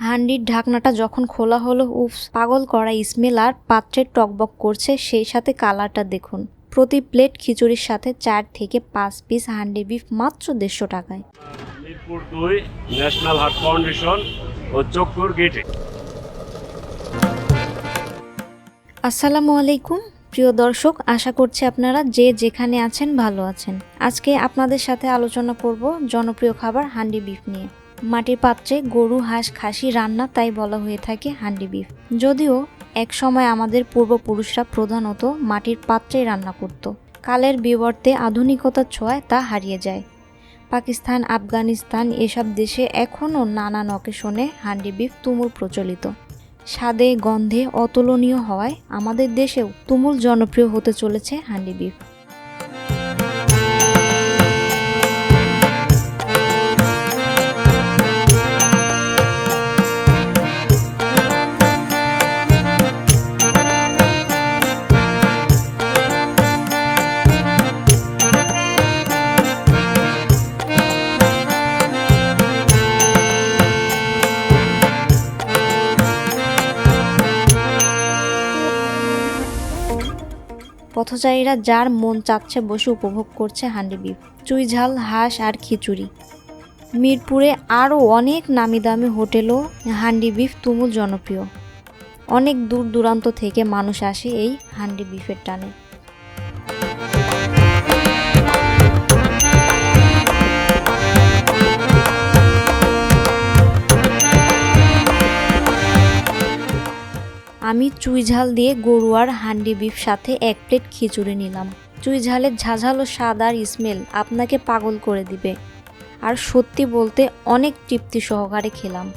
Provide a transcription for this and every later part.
হান্ডির ঢাকনাটা যখন খোলা হলো, উফ, পাগল করা স্মেল আর পাত্রে টকবক করছে, সেই সাথে কালারটা দেখুন। প্রতি প্লেট খিচুড়ির সাথে 4 থেকে 5 পিস হান্ডি বিফ মাত্র 150 টাকায়। মিরপুর 2 ন্যাশনাল হার্ট ফাউন্ডেশন ও চক্কুর গেটে। আসসালামু আলাইকুম প্রিয় দর্শক, আশা করছি আপনারা যে যেখানে আছেন ভালো আছেন। আজকে আপনাদের সাথে আলোচনা করব জনপ্রিয় খাবার হান্ডি বিফ নিয়ে। মাটির পাত্রে গরু, হাঁস, খাসি রান্না, তাই বলা হয়ে থাকে হান্ডি বিফ। যদিও এক সময় আমাদের পূর্বপুরুষরা প্রধানত মাটির পাত্রেই রান্না করত, কালের বিবর্তে আধুনিকতার ছোঁয়ায় তা হারিয়ে যায়। পাকিস্তান, আফগানিস্তান এসব দেশে এখনও নানান অকেশনে হান্ডি বিফ তুমুল প্রচলিত। স্বাদে গন্ধে অতুলনীয় হওয়ায় আমাদের দেশেও তুমুল জনপ্রিয় হতে চলেছে হান্ডি বিফ। পথচারীরা যার মন চাচ্ছে বসে উপভোগ করছে হান্ডি বিফ, চুই ঝাল, হাঁস আর খিচুড়ি। মিরপুরে আরও অনেক নামি দামি হোটেলও হান্ডি বিফ তুমুল জনপ্রিয়। অনেক দূর দূরান্ত থেকে মানুষ আসে এই হান্ডি বিফের টানে। আমি চুই ঝাল দিয়ে গরু আর হান্ডি বিফ সাথে 1 প্লেট খিচুড়ি নিলাম। চুই ঝালের ঝাঝালো স্বাদ আর স্মেল আপনাকে পাগল করে দিবে, আর সত্যি বলতে অনেক তৃপ্তি সহকারে খেলাম।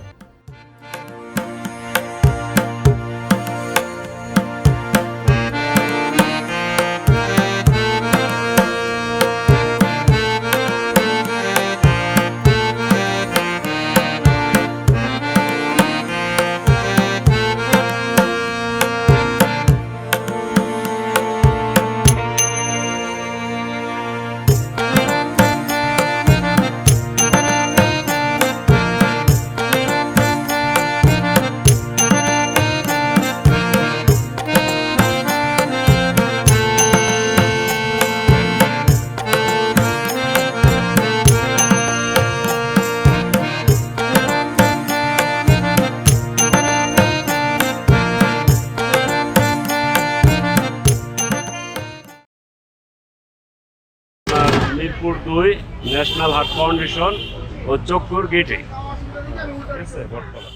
মিরপুর 2 ন্যাশনাল হার্ট ফাউন্ডেশন ও চক্কুর গেটে। ঠিক আছে, বটতলা।